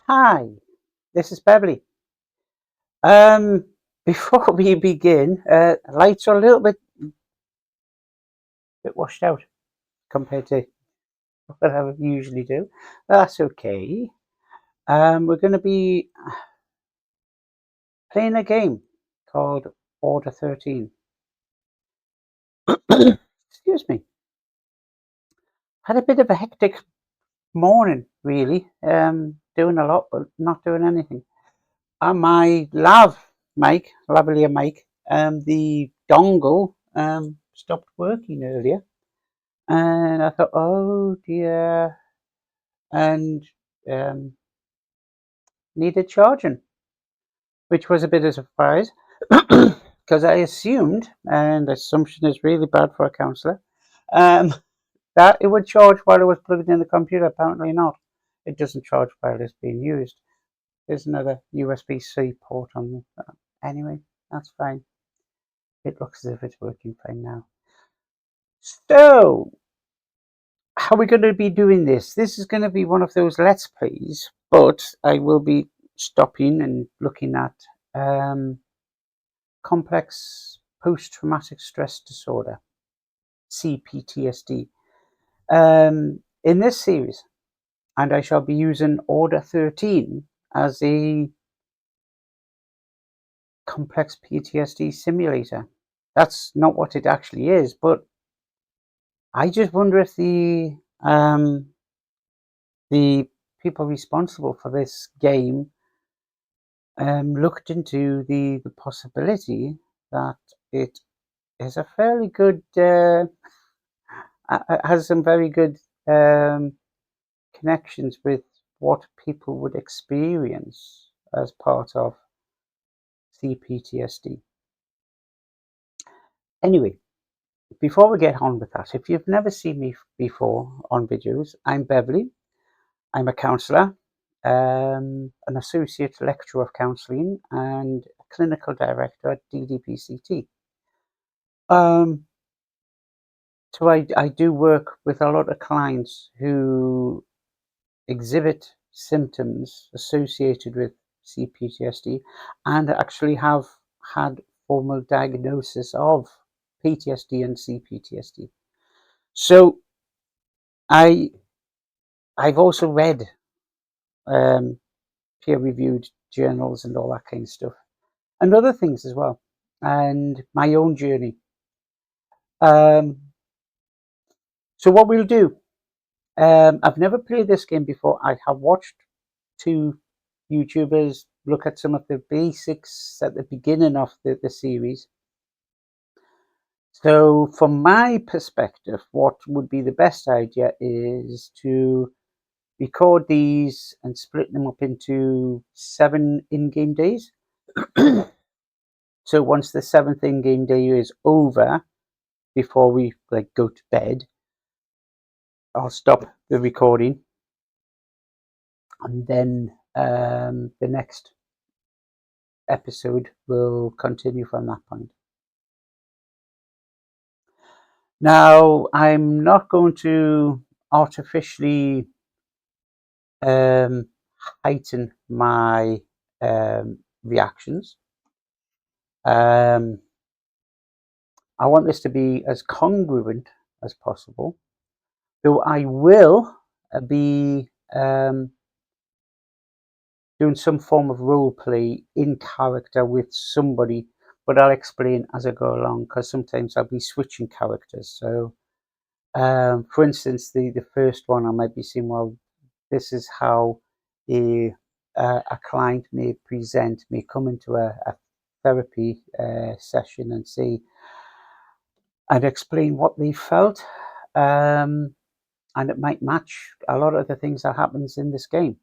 Hi, this is Beverly. Um, Before we begin, lights are a little bit washed out compared to what I would usually do. That's okay. We're going to be playing a game called Order 13. Excuse me. Had a bit of a hectic morning, really. Doing a lot, but not doing anything. And my lavalier mic, the dongle, stopped working earlier. And I thought, oh dear, and um, needed charging, which was a bit of a surprise because I assumed, and assumption is really bad for a counsellor, um, that it would charge while it was plugged in the computer. Apparently not. It doesn't charge while it's being used. There's another USB-C port on that. Anyway, that's fine. It looks as if it's working fine now. So, how are we going to be doing this? This is going to be one of those let's plays, but I will be stopping and looking at complex post-traumatic stress disorder, CPTSD, in this series. And I shall be using Order 13 as a complex PTSD simulator. That's not what it actually is, but I just wonder if the people responsible for this game looked into the possibility that it is a fairly good, has some very good um, connections with what people would experience as part of CPTSD. Anyway, before we get on with that, if you've never seen me before on videos, I'm Beverly. I'm a counsellor, an associate lecturer of counselling, and a clinical director at DDPCT. So I do work with a lot of clients who exhibit symptoms associated with CPTSD and actually have had formal diagnosis of PTSD and CPTSD. So I I've also read um, peer-reviewed journals and all that kind of stuff, and other things as well, and my own journey. Um, so what we'll do, I've never played this game before. I have watched two YouTubers look at some of the basics at the beginning of the series. So from my perspective, what would be the best idea is to record these and split them up into 7 in-game days. So once the 7th in-game day is over, before we go to bed, I'll stop the recording, and then the next episode will continue from that point. Now, I'm not going to artificially um, heighten my reactions. I want this to be as congruent as possible, though I will be doing some form of role play in character with somebody, but I'll explain as I go along because sometimes I'll be switching characters. So, for instance, the first one I might be saying, well, this is how a client may present, may come into a therapy session and say, and explain what they felt, and it might match a lot of the things that happens in this game.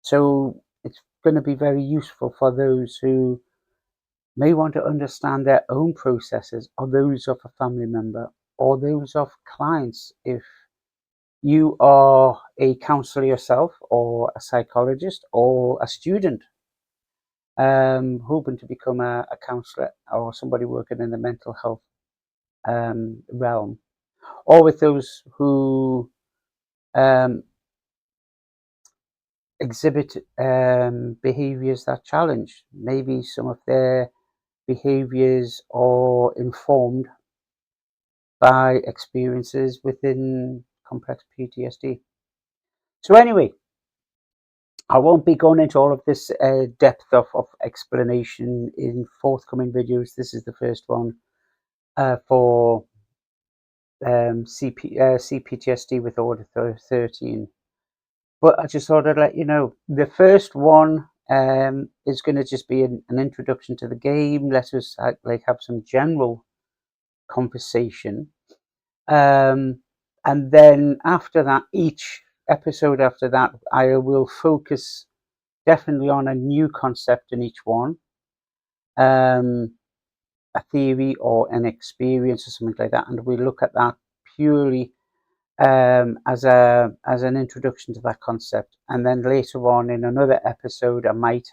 So it's going to be very useful for those who may want to understand their own processes, or those of a family member, or those of clients. If you are a counselor yourself, or a psychologist, or a student hoping to become a counselor, or somebody working in the mental health realm, or with those who um, exhibit behaviors that challenge. Maybe some of their behaviors are informed by experiences within complex PTSD. So anyway, I won't be going into all of this depth of explanation in forthcoming videos. This is the first one for CPTSD with Order 13. But I just thought I'd let you know. The first one is going to just be an introduction to the game. Let us have some general conversation. And then after that, each episode after that, I will focus definitely on a new concept in each one, a theory or an experience or something like that, and we look at that purely as an introduction to that concept. And then later on in another episode, I might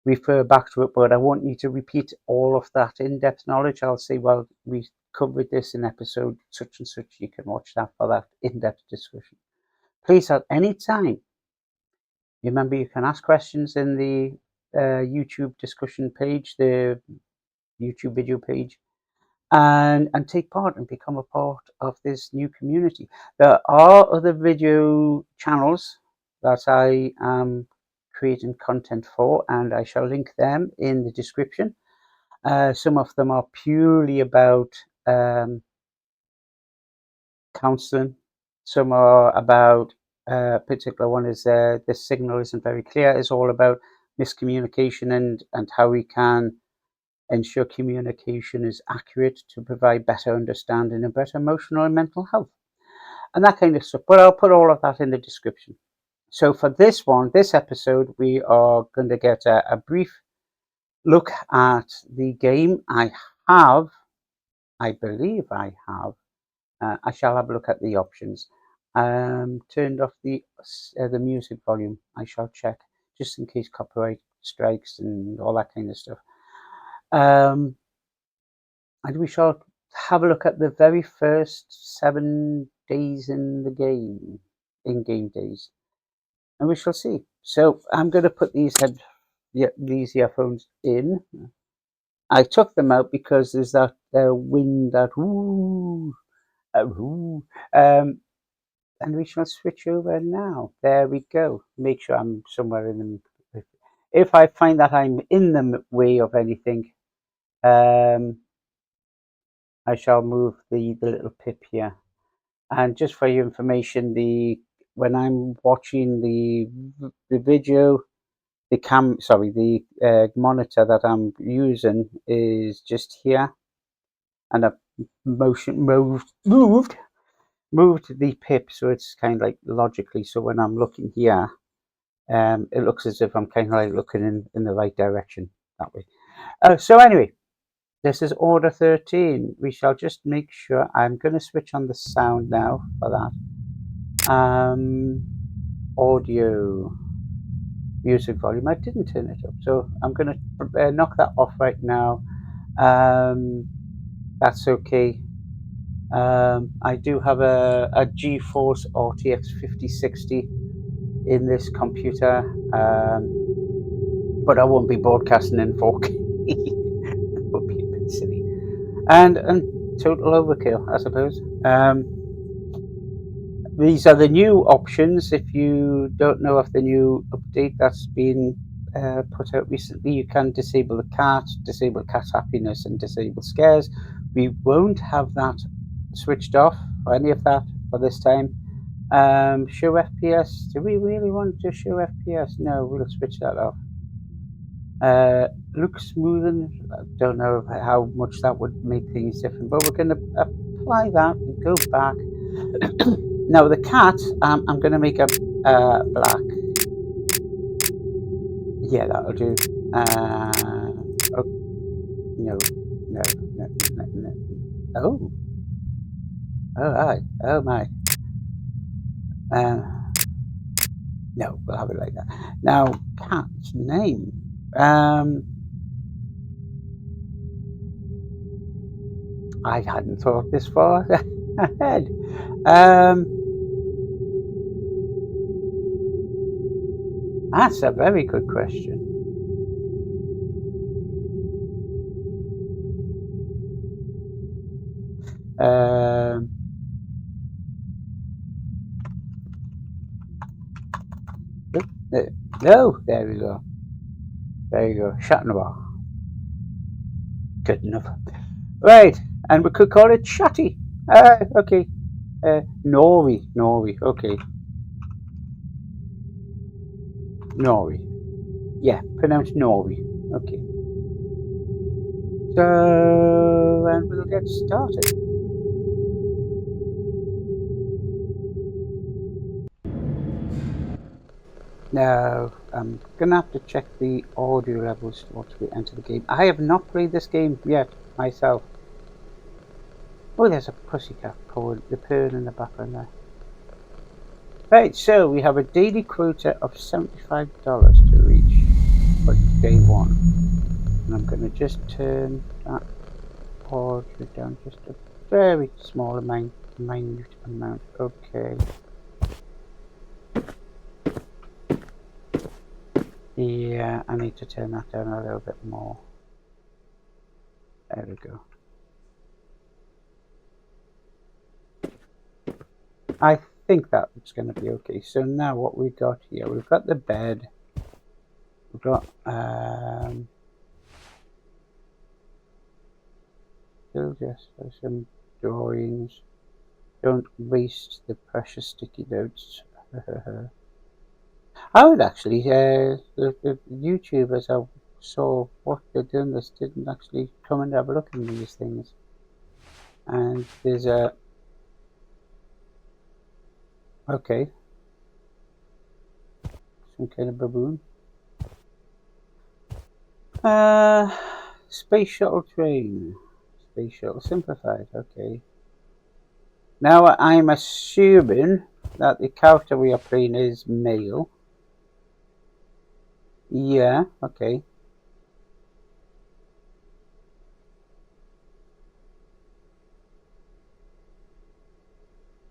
refer back to it, but I won't need to repeat all of that in-depth knowledge. I'll say, well, we covered this in episode such and such. You can watch that for that in-depth discussion. Please, at any time, remember you can ask questions in the YouTube discussion page, the YouTube video page, and take part and become a part of this new community. There are other video channels that I am creating content for, and I shall link them in the description. Some of them are purely about counseling. Some are about particular one is the signal isn't very clear. It's all about miscommunication and how we can ensure communication is accurate to provide better understanding and better emotional and mental health and that kind of stuff. But I'll put all of that in the description. So for this one, this episode, we are going to get a brief look at the game. I believe I have, I shall have a look at the options. Turned off the music volume. I shall check just in case copyright strikes and all that kind of stuff. And we shall have a look at the very first 7 days in the game, in-game days, and we shall see. So I'm going to put these earphones in. I took them out because there's that wind, that and we shall switch over now. There we go. Make sure I'm somewhere in the. If I find that I'm in the way of anything, I shall move the little pip here. And just for your information, when I'm watching the video, the monitor that I'm using is just here, and I've moved the pip so it's kind of like logically. So when I'm looking here, it looks as if I'm kind of like looking in the right direction that way. So anyway. This is Order 13. We shall just make sure. I'm going to switch on the sound now for that. Audio, music volume. I didn't turn it up, so I'm going to knock that off right now. That's okay. I do have a GeForce RTX 5060 in this computer, but I won't be broadcasting in 4K. It would be a bit silly. And total overkill, I suppose. These are the new options. If you don't know of the new update that's been put out recently, you can disable the cat happiness, and disable scares. We won't have that switched off or any of that for this time. Show FPS. Do we really want to show FPS? No, we'll switch that off. Look smoothing. I don't know how much that would make things different, but we're going to apply that and go back. Now the cat, I'm going to make a black. Yeah, that'll do. Oh, no. Oh, hi. Oh my. No, we'll have it like that. Now, cat's name. I hadn't thought this far ahead. That's a very good question. Um, no, there we go. There you go. Shatner. Good enough. Right, and we could call it Shatty. Okay. Nori. Okay, Nori. Yeah, pronounced Nori. Okay. So, and we'll get started. Now, I'm gonna have to check the audio levels once we enter the game. I have not played this game yet myself. Oh, there's a pussycat purring in the background there. Right, so we have a daily quota of $75 to reach for day one. And I'm gonna just turn that audio down just a very small amount, minute amount. Okay. Yeah, I need to turn that down a little bit more. There we go. I think that's going to be okay. So now what we got here, we've got the bed. We've got still just some drawings. Don't waste the precious sticky notes. I would actually, the YouTubers I saw what they're doing this didn't actually come and have a look at these things. And there's a, okay, some kind of baboon. Space shuttle train. Space shuttle simplified, okay. Now I'm assuming that the character we are playing is male. Yeah, okay.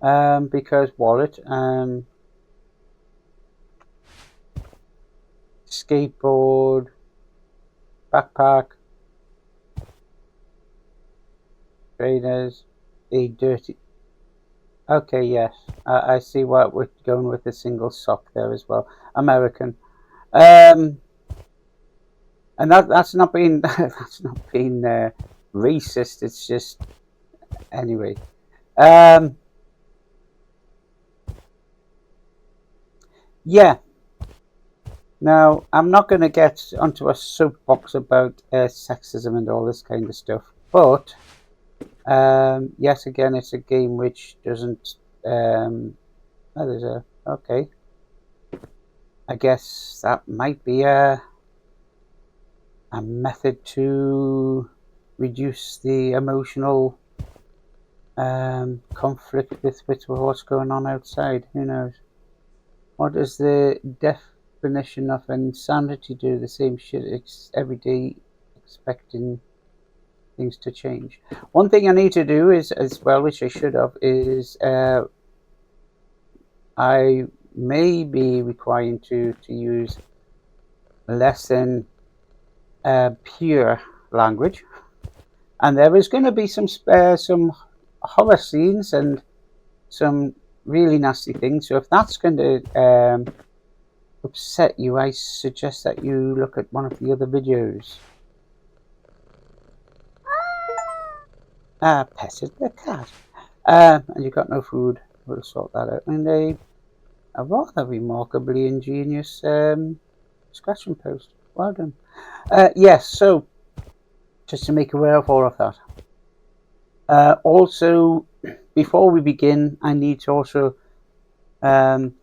Because wallet, skateboard, backpack, trainers, a dirty. Okay, yes, I see what we're going with, the single sock there as well. American. And that's not being that's not being racist. It's just anyway. Yeah. Now I'm not going to get onto a soapbox about sexism and all this kind of stuff, but yet again, it's a game which doesn't. Oh, there's a okay. I guess that might be a method to reduce the emotional conflict with what's going on outside. Who knows? What does the definition of insanity do? The same shit every day, expecting things to change. One thing I need to do is, as well, which I should have, is I may be requiring to use less than pure language, and there is going to be some horror scenes and some really nasty things. So if that's going to upset you, I suggest that you look at one of the other videos. Petted the cat. And you got no food. We'll sort that out. And a rather remarkably ingenious scratching post. Well done. Yes, so just to make aware of all of that. Also, before we begin, I need to also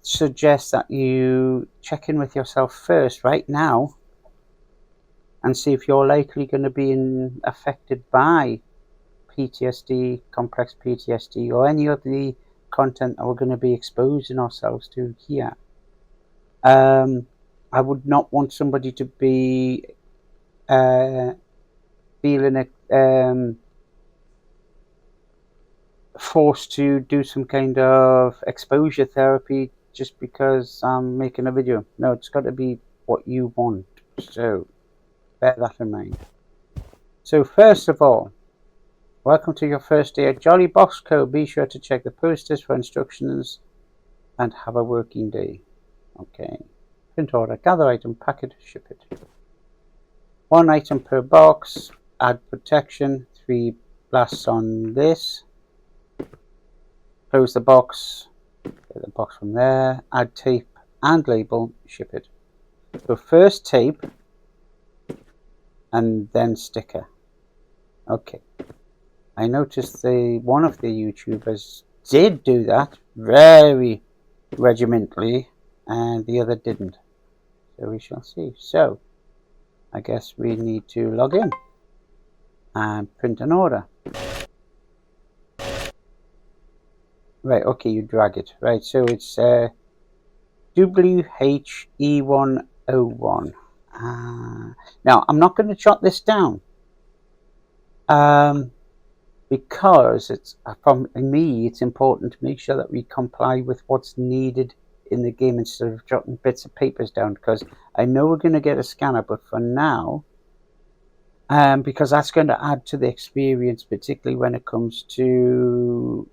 suggest that you check in with yourself first, right now, and see if you're likely going to be affected by PTSD, complex PTSD, or any of the content that we're going to be exposing ourselves to here. I would not want somebody to be feeling forced to do some kind of exposure therapy just because I'm making a video. No, it's got to be what you want. So bear that in mind. So first of all, welcome to your first day at Jolly Box Co. Be sure to check the posters for instructions and have a working day. Okay. Print order, gather item, pack it, ship it. 1 item per box. Add protection. 3 blasts on this. Close the box. Get the box from there. Add tape and label. Ship it. So first tape and then sticker. Okay. I noticed one of the YouTubers did do that very regimentally and the other didn't. So we shall see. So I guess we need to log in and print an order. Right, okay, you drag it. Right, so it's WHE101. Now, I'm not going to jot this down because it's from me, it's important to make sure that we comply with what's needed in the game instead of jotting bits of papers down, because I know we're going to get a scanner, but for now, because that's going to add to the experience, particularly when it comes to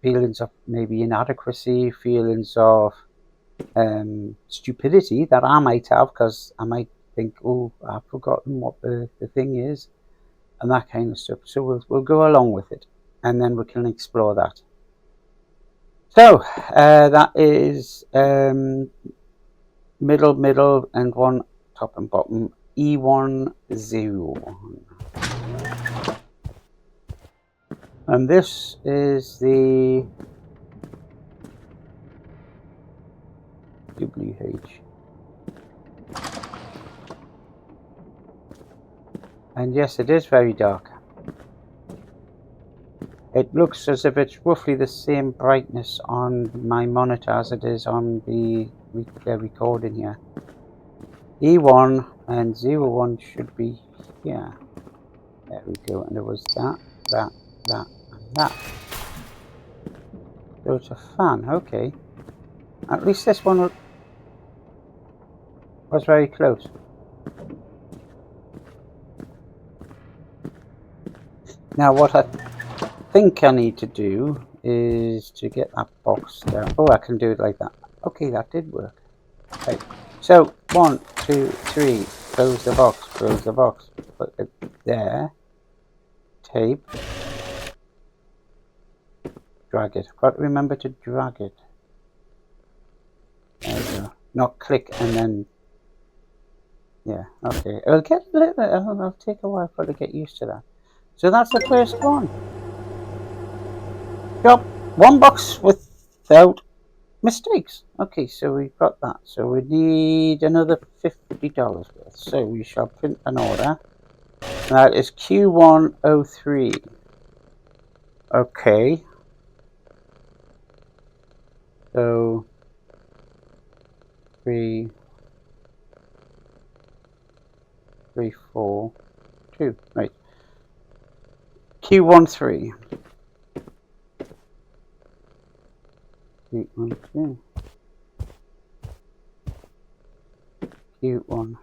feelings of maybe inadequacy, feelings of stupidity that I might have, because I might think, oh, I've forgotten what the thing is, and that kind of stuff. So we'll go along with it, and then we can explore that. So that is middle, and one top and bottom. E101. And this is the WH. And yes, it is very dark. It looks as if it's roughly the same brightness on my monitor as it is on the recording here. E1 and 01 should be here. There we go. And there was that, and that. So it's a fan. Okay. At least this one was very close. Now what I think I need to do is to get that box down. Oh, I can do it like that. Okay, that did work. Right. So 1, 2, 3. Close the box. Close the box. Put it there. Tape. Drag it. Got to remember to drag it. There we go. Not click and then. Yeah. Okay. It'll take a while for it to get used to that. So that's the first one. Job. 1 box without mistakes. Okay, so we've got that. So we need another $50 worth. So we shall print an order. That is Q103. Okay. So 3, 4, 2. Right. Q13. Q13. Q1.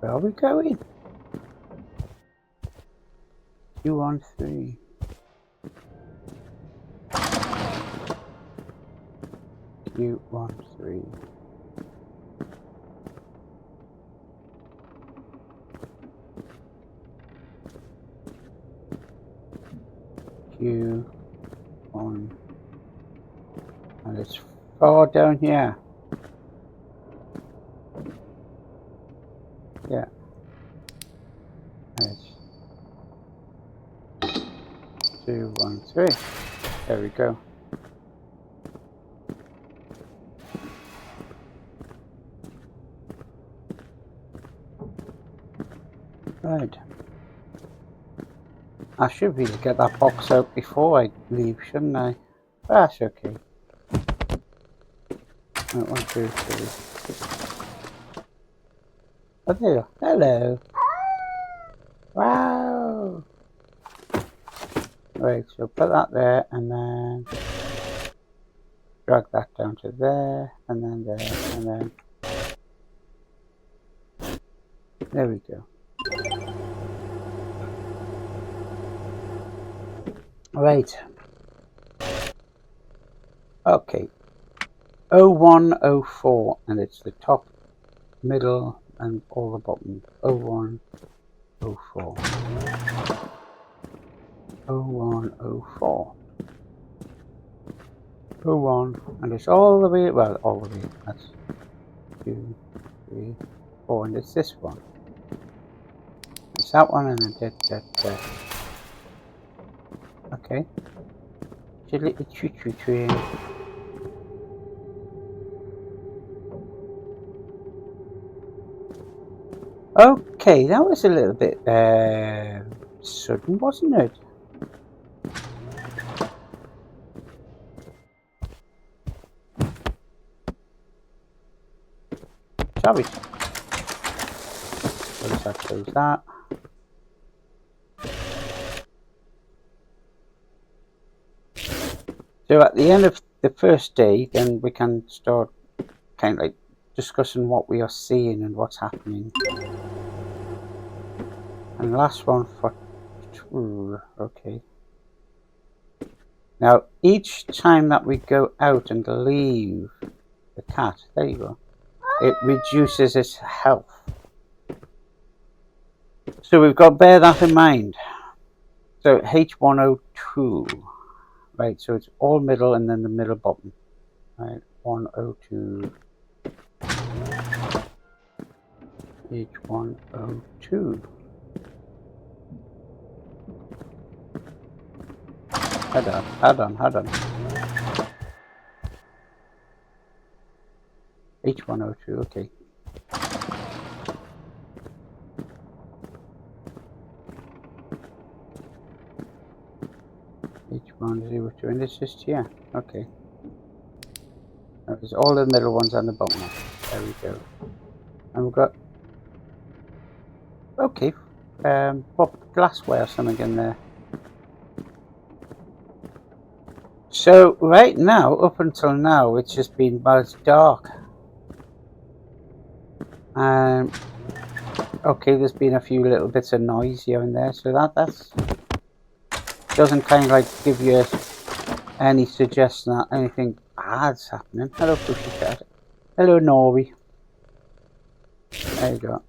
Where are we going? Q13. Q13. Q1. And it's far down here. Yeah. It's 2, 1, 3. There we go. Right. I should really get that box out before I leave, shouldn't I? That's okay. 1, 2, 3. Oh, there. Hello. Wow. Right, so put that there and then drag that down to there and then there and then there we go. Right. Okay. 0104 and it's the top, middle and all the bottom. 0104. 0104. 01 and it's all the way, well, all the way. That's 2, 3, 4 and it's this one. It's that one and then that. Okay. It's a little choo-choo train. Okay, that was a little bit sudden, wasn't it? Shall we? Close that, close that. So at the end of the first day, then we can start kind of like discussing what we are seeing and what's happening. And the last one for 2, okay. Now, each time that we go out and leave the cat, there you go, it reduces its health. So we've got to bear that in mind. So H102, right, so it's all middle and then the middle bottom, right, 102, H102. Hold on. H102, okay. H102, and it's just here, okay. There's all the middle ones and the bottom ones. There we go. And we've got, okay, glassware or something in there. So right now, up until now, it's just been, well, it's dark. Okay, there's been a few little bits of noise here and there, so that's doesn't kind of like give you any suggestion that anything bad's happening. Hello, Pussycat. Hello, Nori. There you go.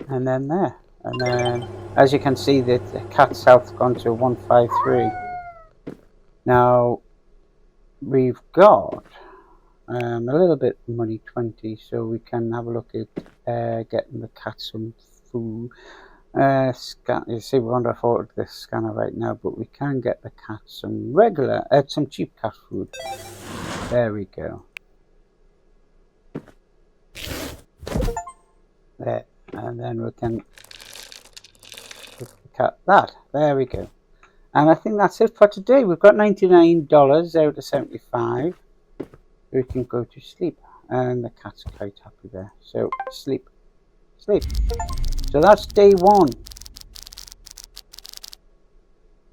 And then there. And then, as you can see, the cat's health gone to 153. Now, we've got a little bit of money, 20, so we can have a look at getting the cat some food. You see, we won't afford the scanner right now, but we can get the cat some some cheap cat food. There we go. There, and then we can give the cat that. There we go. And I think that's it for today. We've got $99 out of 75. We can go to sleep, and the cat's quite happy there. So sleep. So that's day 1.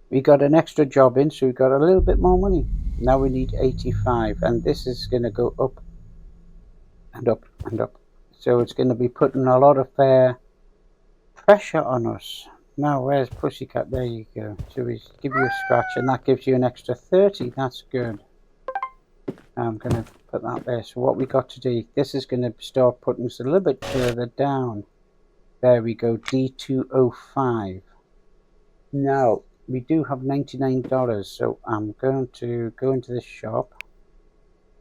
We got an extra job in, so we got a little bit more money. Now we need 85, and this is going to go up and up and up. So it's going to be putting a lot of pressure on us. Now, where's Pussycat? There you go. So we give you a scratch, and that gives you an extra 30. That's good. I'm going to put that there. So what we got today, this is going to start putting us a little bit further down. There we go, D205. Now, we do have $99, so I'm going to go into the shop.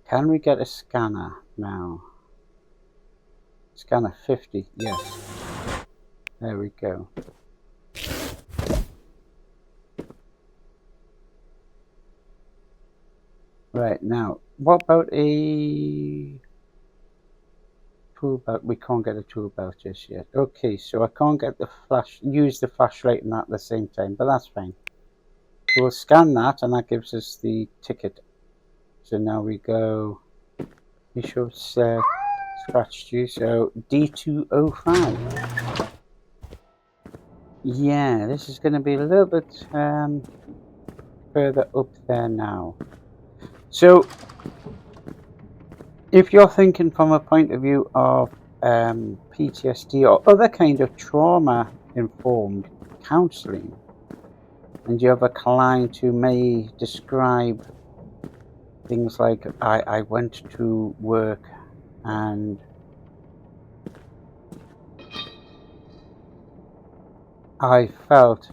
Can we get a scanner now? Scanner 50, yes. There we go. Right, now, what about a tool belt? We can't get a tool belt just yet. Okay, so I can't get use the flashlight and that at the same time, but that's fine. So we'll scan that, and that gives us the ticket. So now we go, we should scratched you, so D205. Yeah, this is going to be a little bit further up there now. So, if you're thinking from a point of view of PTSD or other kind of trauma-informed counselling, and you have a client who may describe things like, I went to work and I felt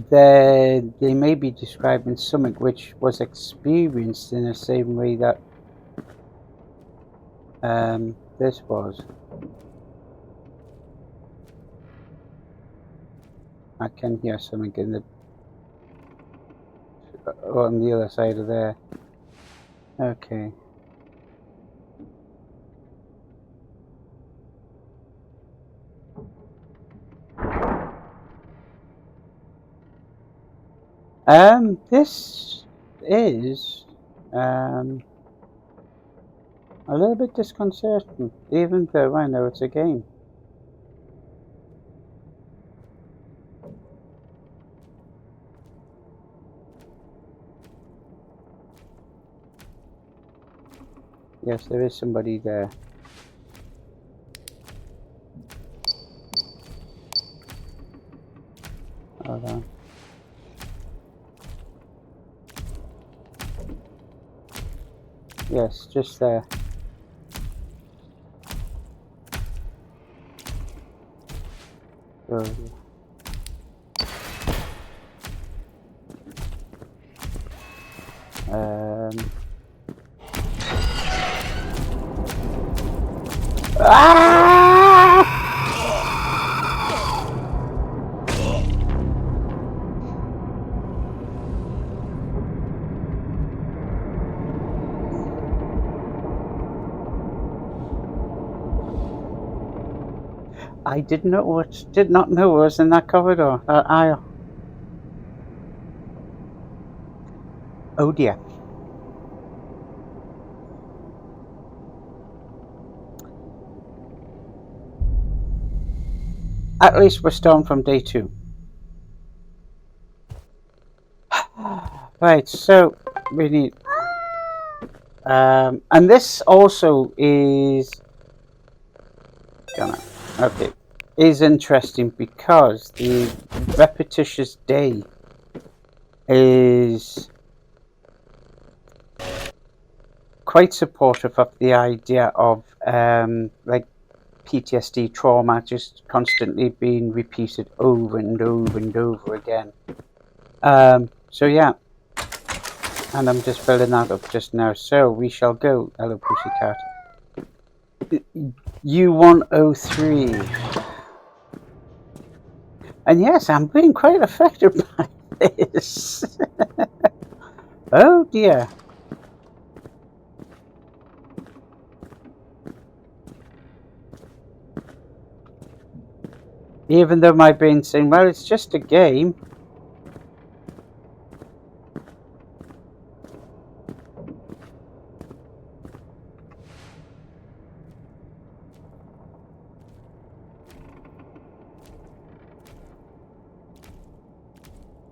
that they may be describing something which was experienced in the same way that this was. I can hear something in the on the other side of there. Okay. This is a little bit disconcerting, even though I know it's a game. Yes, there is somebody there. Hold on. Yes, just there. Oh, Ah! I did not know it was in that corridor, that aisle. Oh dear. At least we're starting from day 2. Right, so we need and this also is okay, is interesting because the repetitious day is quite supportive of the idea of like PTSD trauma just constantly being repeated over and over and over again. So yeah, and I'm just filling that up just now. So we shall go. Hello, Pussycat. U103. And yes, I'm being quite affected by this. Oh dear. Even though my brain's saying, well, it's just a game.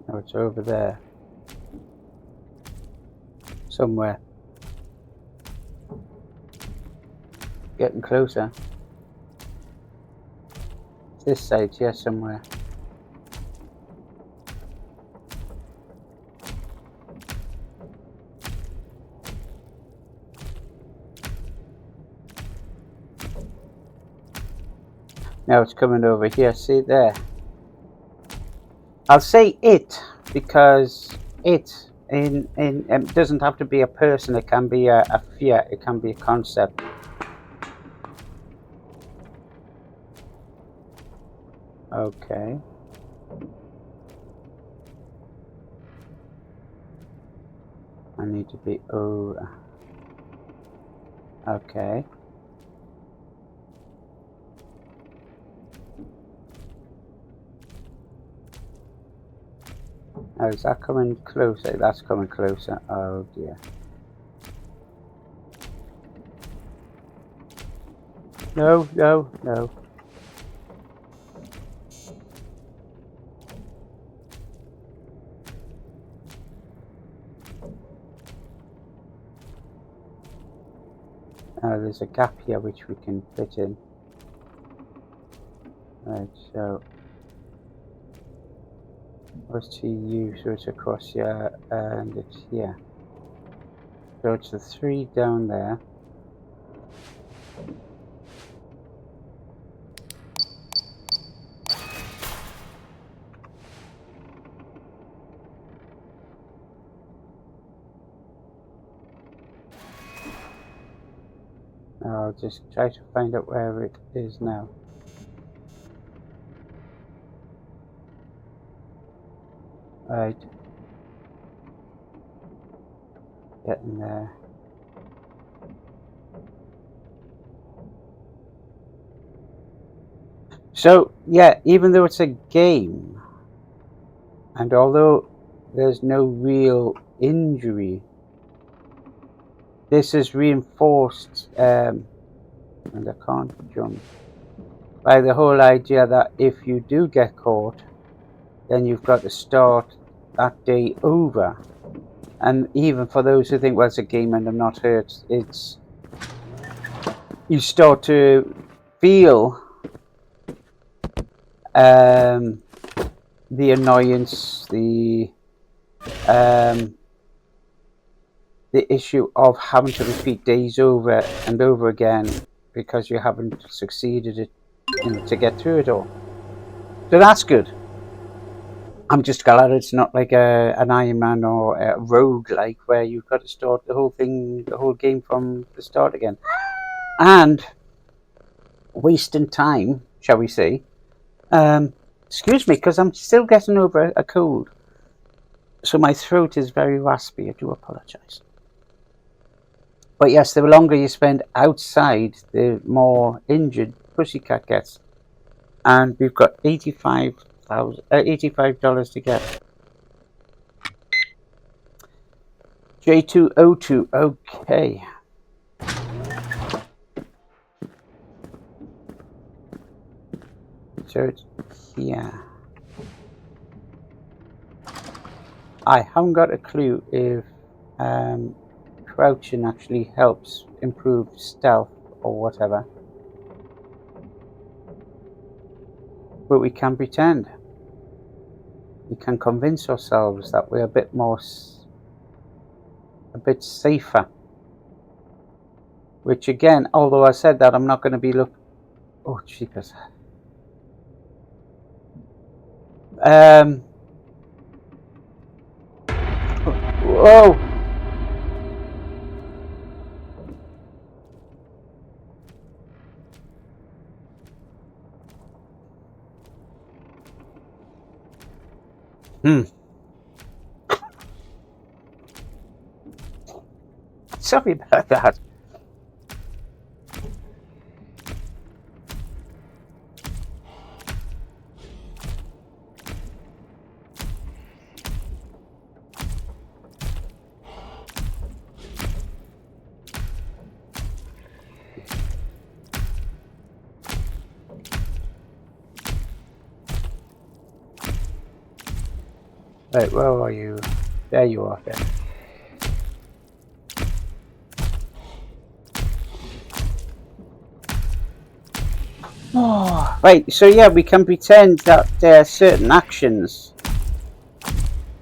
Oh, it's over there. Somewhere. Getting closer. This side, yeah, somewhere. Now it's coming over here. See there. I'll say it because it doesn't have to be a person. It can be a fear. It can be a concept. Okay. I need to be okay. Oh, is that coming closer? That's coming closer. Oh dear. No, no, no. There's a gap here which we can fit in. Right, so what's to you? So it's across here and it's here. So it's the 3 down there. I'll just try to find out where it is now. Right. Getting there. So, yeah, even though it's a game, and although there's no real injury, this is reinforced, and I can't jump, by the whole idea that if you do get caught, then you've got to start that day over. And even for those who think, well, it's a game and I'm not hurt, it's, you start to feel the annoyance, the issue of having to repeat days over and over again because you haven't succeeded to get through it all. So that's good. I'm just glad it's not like an Iron Man or a rogue like where you've got to start the whole game from the start again. And wasting time, shall we say. Excuse me, because I'm still getting over a cold. So my throat is very raspy. I do apologise. But yes, the longer you spend outside, the more injured Pussycat gets. And we've got $85 to get. J202, okay. So it's here. I haven't got a clue if crouching actually helps improve stealth or whatever. But we can pretend. We can convince ourselves that we're a bit safer. Which again, although I said that, I'm not going to be oh, jeepers. Whoa! Sorry about that. Right, where are you? There you are, there. Oh, right, so yeah, we can pretend that certain actions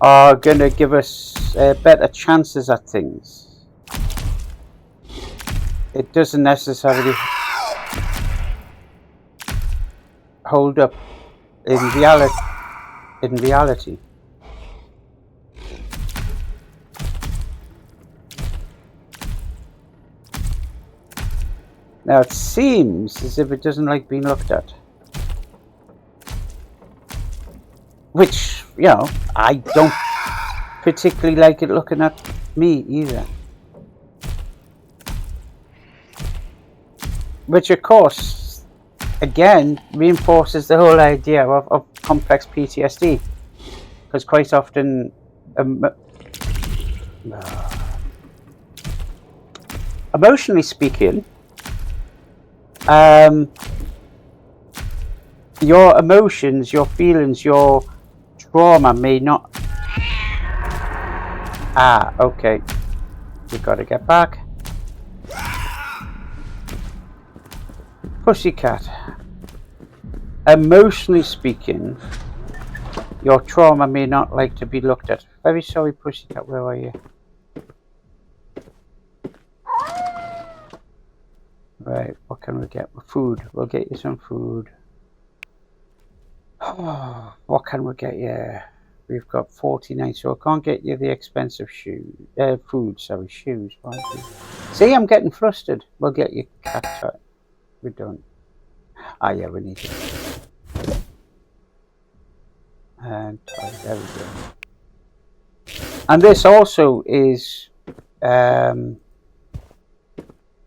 are going to give us better chances at things. It doesn't necessarily hold up in reality. Now it seems as if it doesn't like being looked at. Which, you know, I don't particularly like it looking at me either. Which of course, again, reinforces the whole idea of complex PTSD. Because quite often, emotionally speaking, Your emotions, your feelings, your trauma may not... Okay. We gotta get back. Pussycat. Emotionally speaking, your trauma may not like to be looked at. Very sorry, Pussycat, where are you? Right, what can we get? Food. We'll get you some food. Oh, what can we get you? We've got 49, so I can't get you the expensive food, sorry, shoes. See, I'm getting flustered. We'll get you cat toy. We're done. Yeah, we need it. And there we go. And this also is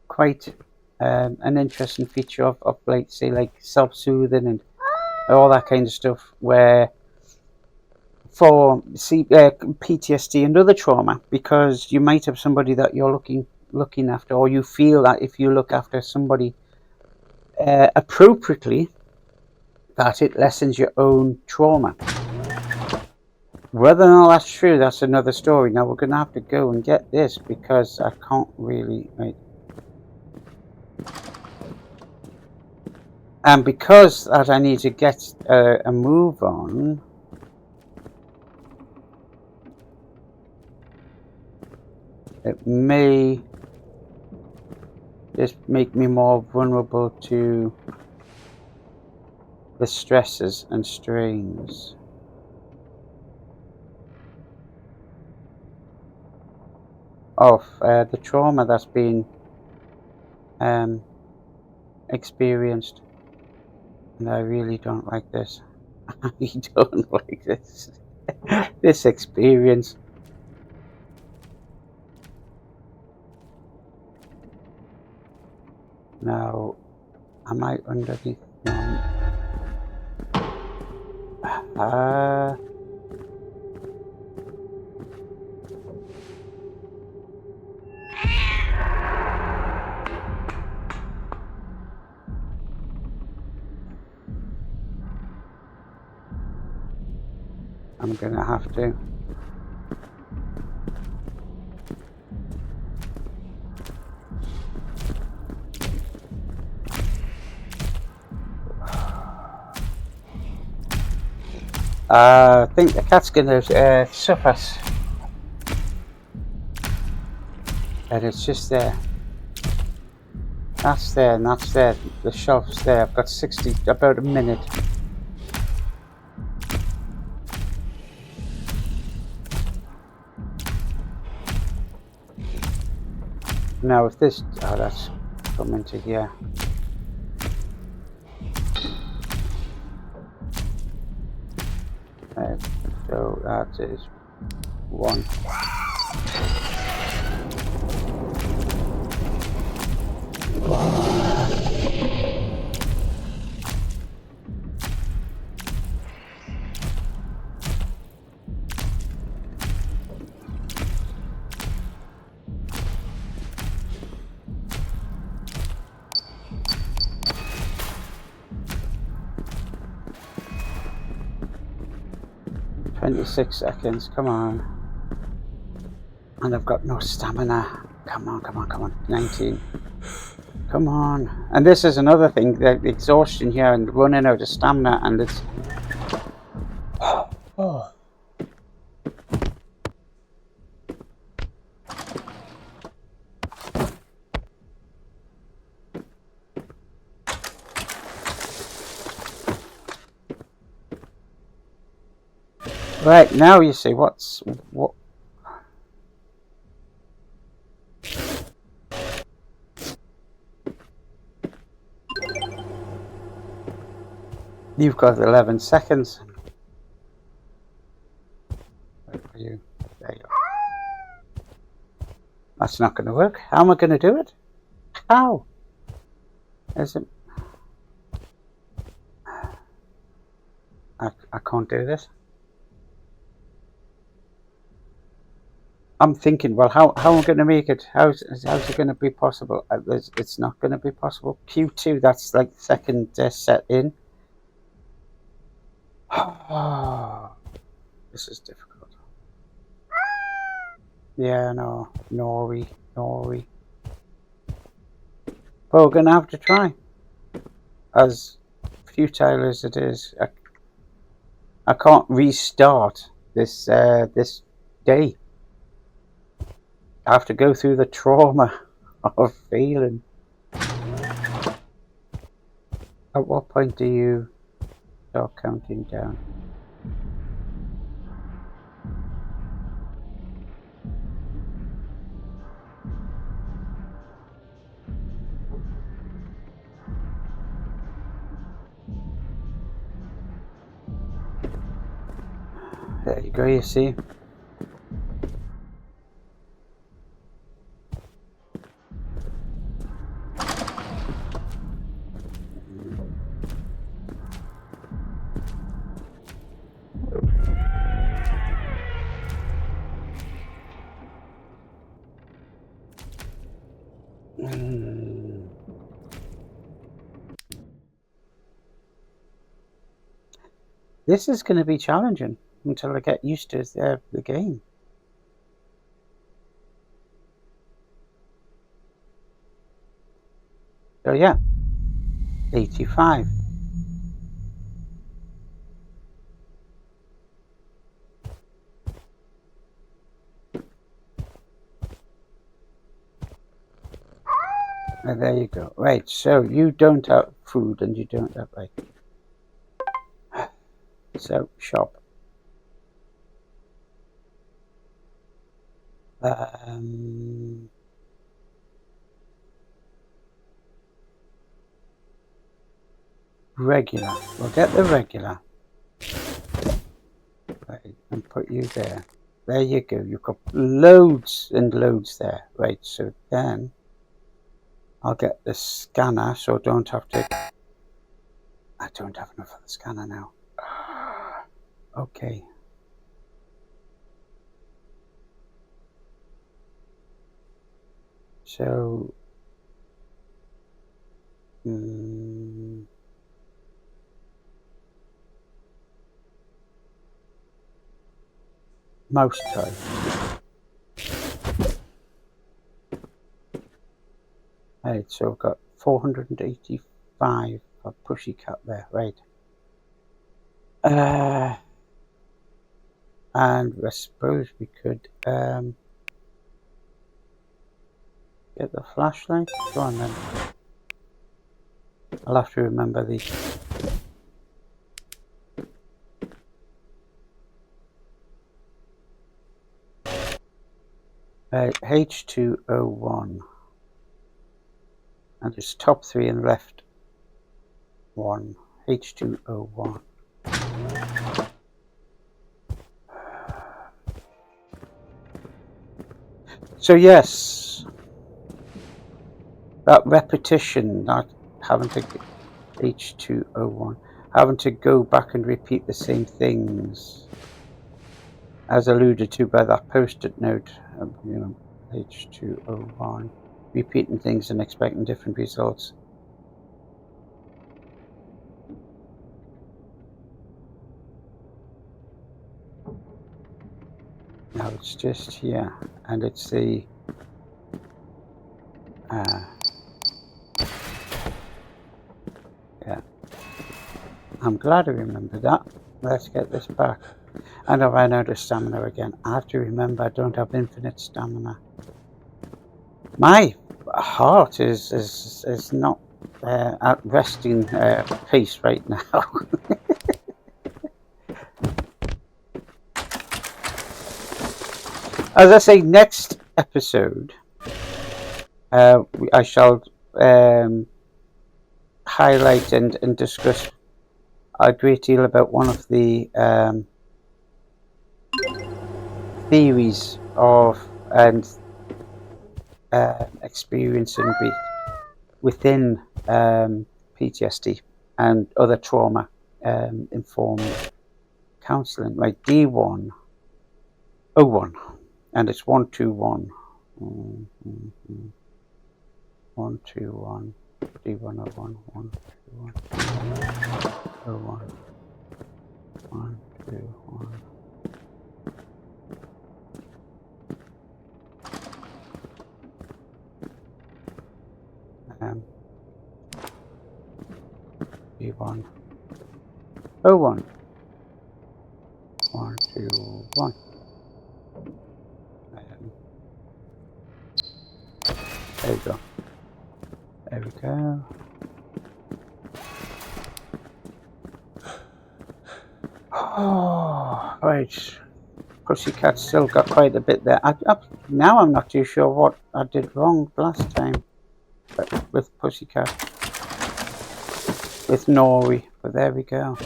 quite an interesting feature of like, say, like self-soothing and all that kind of stuff, where for PTSD and other trauma, because you might have somebody that you're looking after, or you feel that if you look after somebody appropriately, that it lessens your own trauma. Whether or not that's true, that's another story. Now we're going to have to go and get this because I can't really... Right. And because that I need to get a move on, it may just make me more vulnerable to the stresses and strains. Of the trauma that's been experienced. And I really don't like this. I don't like this. This experience. Now, am I underneath? I'm gonna have to. I think the cat's gonna suffer. And it's just there. That's there, and that's there. The shelf's there. I've got about a minute. Now, if this... that's coming to here. So that is one. 26 seconds, come on. And I've got no stamina. Come on, come on, come on. 19. Come on. And this is another thing, the exhaustion here and running out of stamina, and it's... Oh. Right, now you see what... You've got 11 seconds. Wait for you. There you are. That's not going to work. How am I going to do it? How? Is it... I can't do this. I'm thinking, well, how am I going to make it? How's it going to be possible? It's not going to be possible. Q2, that's like the second set in. This is difficult. Yeah, no, Nori. But we're going to have to try. As futile as it is, I can't restart this this day. I have to go through the trauma of failing. At what point do you start counting down? There you go, you see. This is going to be challenging until I get used to the game. So yeah, 85. And there you go. Right, so you don't have food and you don't have right. So shop. Regular. We'll get the regular. Right, and put you there. There you go. You've got loads and loads there. Right, so then I'll get the scanner so I don't have to. I don't have enough of the scanner now. Okay. So mouse type. Right, so I've got 485 for Pussycat there, right. And I suppose we could get the flashlight. Go on then. I'll have to remember these. H2O1. And it's top 3 and left 1. H2O1. So yes, that repetition, not having to H2O1, having to go back and repeat the same things, as alluded to by that post-it note, H2O1, repeating things and expecting different results. Now it's just here, and it's the yeah. I'm glad I remembered that. Let's get this back. And I ran out of stamina again. I have to remember I don't have infinite stamina. My heart is not at resting pace right now. As I say, next episode, I shall highlight and discuss a great deal about one of the theories of and experiencing within PTSD and other trauma informed counselling, like D101. and it's 121. 121 D101 121 D101 121. D101 121. There you go. There we go. Oh, right. Pussycat still got quite a bit there. Now I'm not too sure what I did wrong last time with Pussycat, with Nori, but there we go.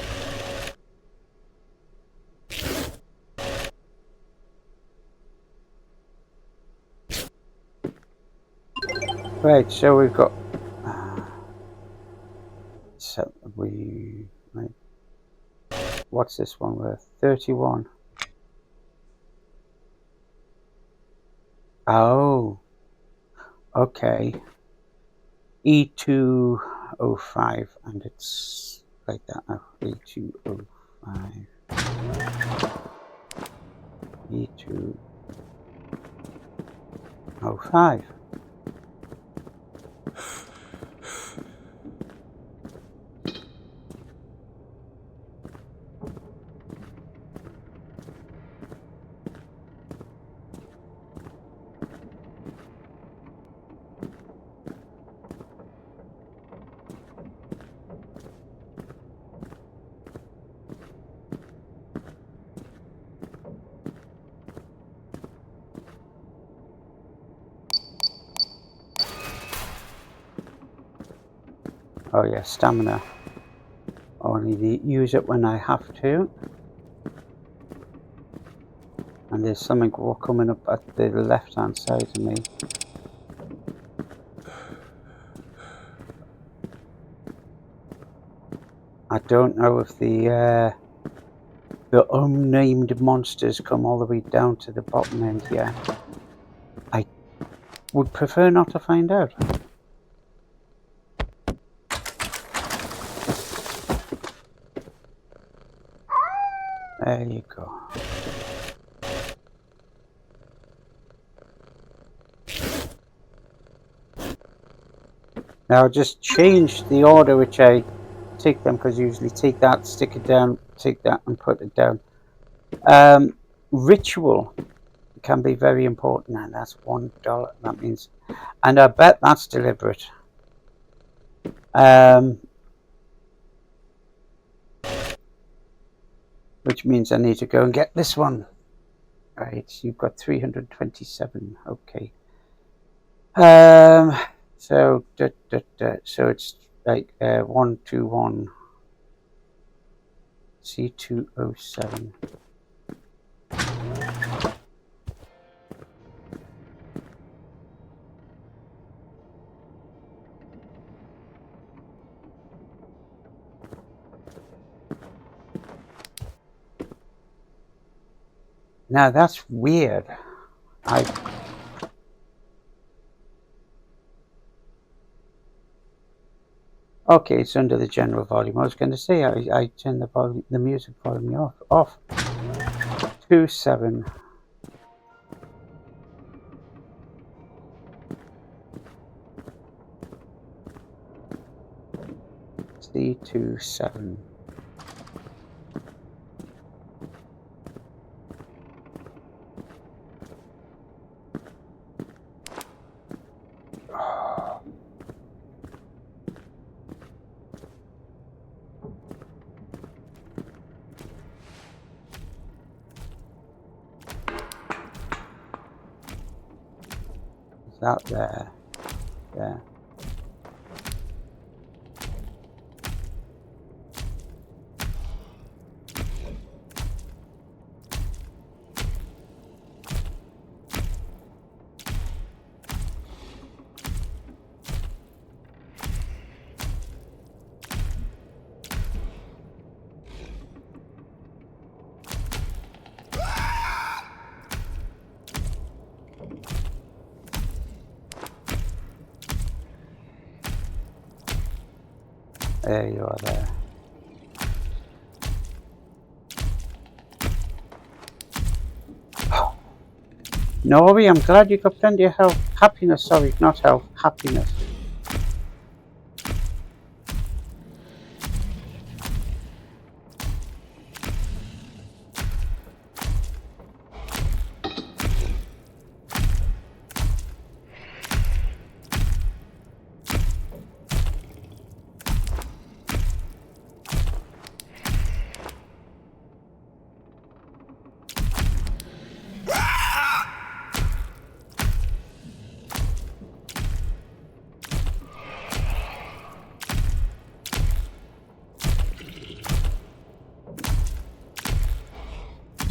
Right, so we've got right. What's this one worth? 31. Oh, okay. E205, and it's like that now. E205. E205. Oh yeah, stamina. Only use it when I have to. And there's something coming up at the left hand side of me. I don't know if the unnamed monsters come all the way down to the bottom end here. I would prefer not to find out. There you go. Now just change the order which I take them, because usually take that, stick it down, take that and put it down. Ritual can be very important, and that's $1. That means, and I bet that's deliberate. Which means I need to go and get this one. Right, you've got 327. Okay. So so it's like 121 C207. Now that's weird. Okay, it's under the general volume. I was going to say I turned the music volume off. 27. C27. That there. There you are there. Nori, I'm glad you got plenty of health. Happiness, sorry, not health. Happiness.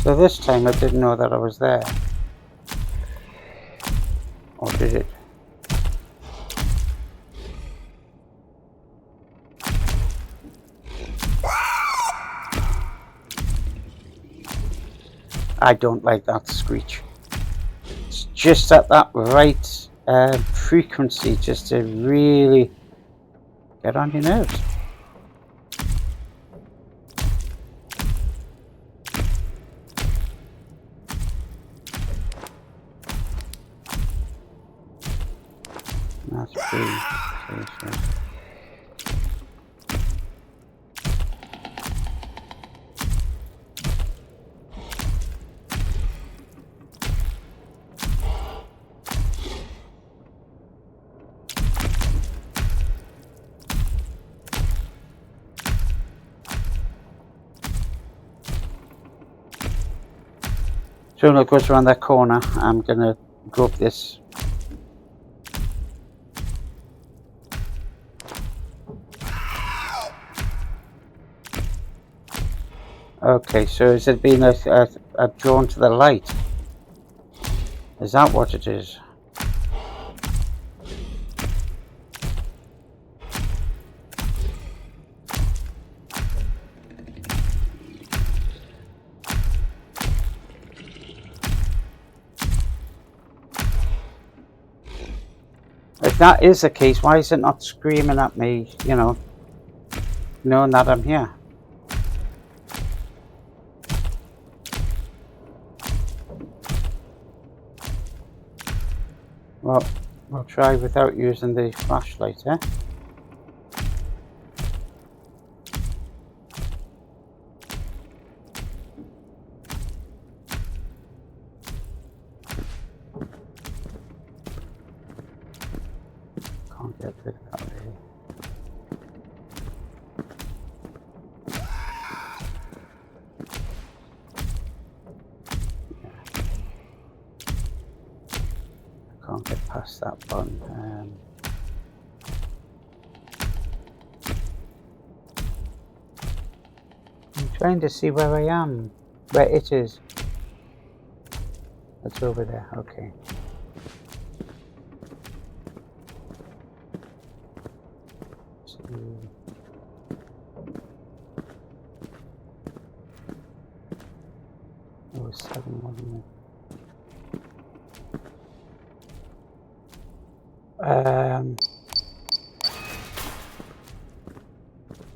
So this time I didn't know that I was there. Or did it? I don't like that screech. It's just at that right frequency just to really get on your nerves. That's pretty. So when it goes around that corner, I'm gonna go up this. Okay, so is it being a drawn to the light? Is that what it is? If that is the case, why is it not screaming at me, you know, knowing that I'm here? Well, we'll try without using the flashlight, eh? Can't get rid of that really. I can't get past that button. I'm trying to see where I am, where it is. It's over there, okay. It was 7, wasn't it?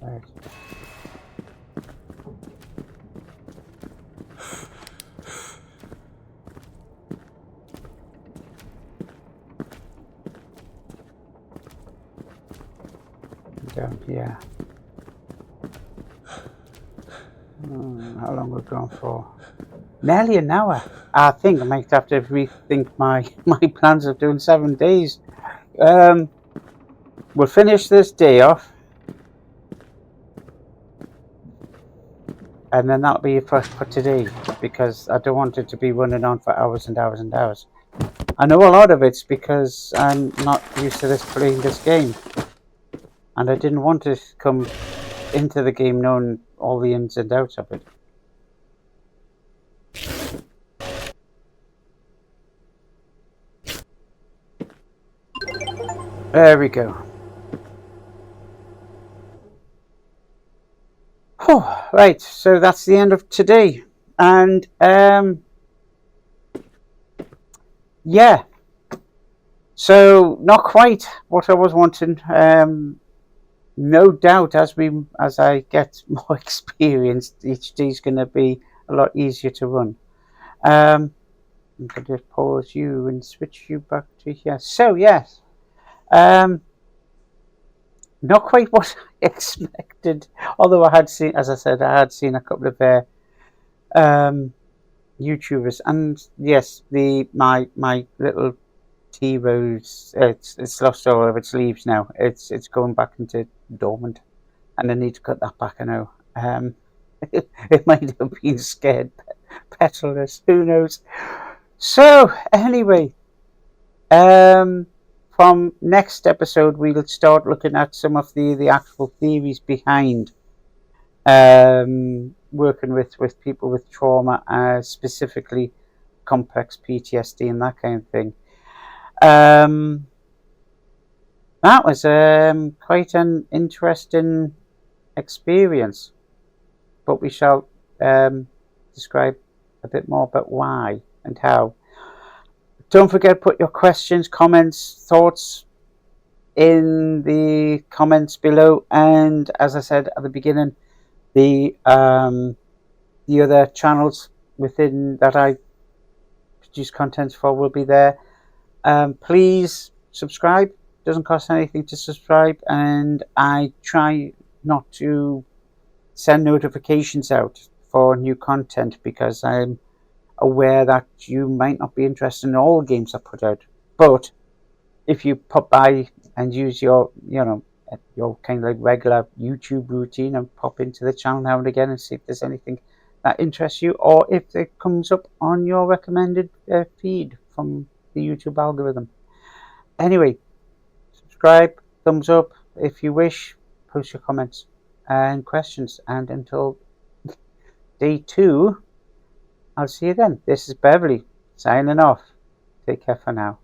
Right. Down here. How long we've gone for? Nearly an hour. I think I might have to rethink my plans of doing 7 days. We'll finish this day off, and then that'll be it for today, because I don't want it to be running on for hours and hours and hours. I know a lot of it's because I'm not used to playing this game, and I didn't want to come into the game knowing all the ins and outs of it. There we go. Oh, right, so that's the end of today, and yeah, so not quite what I was wanting. no doubt, as I get more experienced, each day is going to be a lot easier to run. Um, I'm going to pause you and switch you back to here. So yes, um, not quite what I expected. Although I had seen, as I said, I had seen a couple of um, YouTubers, and yes, the my little tea rose, it's lost all of its leaves now. It's going back into dormant, and I need to cut that back. I know. It might have been scared petalers. Who knows? So anyway, um, from next episode we'll start looking at some of the actual theories behind working with people with trauma, specifically complex PTSD and that kind of thing. Um, that was quite an interesting experience, but we shall describe a bit more about why and how. Don't forget to put your questions, comments, thoughts in the comments below. And as I said at the beginning, the other channels within that I produce content for will be there. Please subscribe. Doesn't cost anything to subscribe, and I try not to send notifications out for new content because I'm aware that you might not be interested in all the games I put out. But if you pop by and use your, your kind of like regular YouTube routine and pop into the channel now and again and see if there's anything that interests you, or if it comes up on your recommended feed from the YouTube algorithm. Anyway, subscribe, thumbs up if you wish, post your comments and questions, and until day 2, I'll see you then. This is Beverly signing off. Take care for now.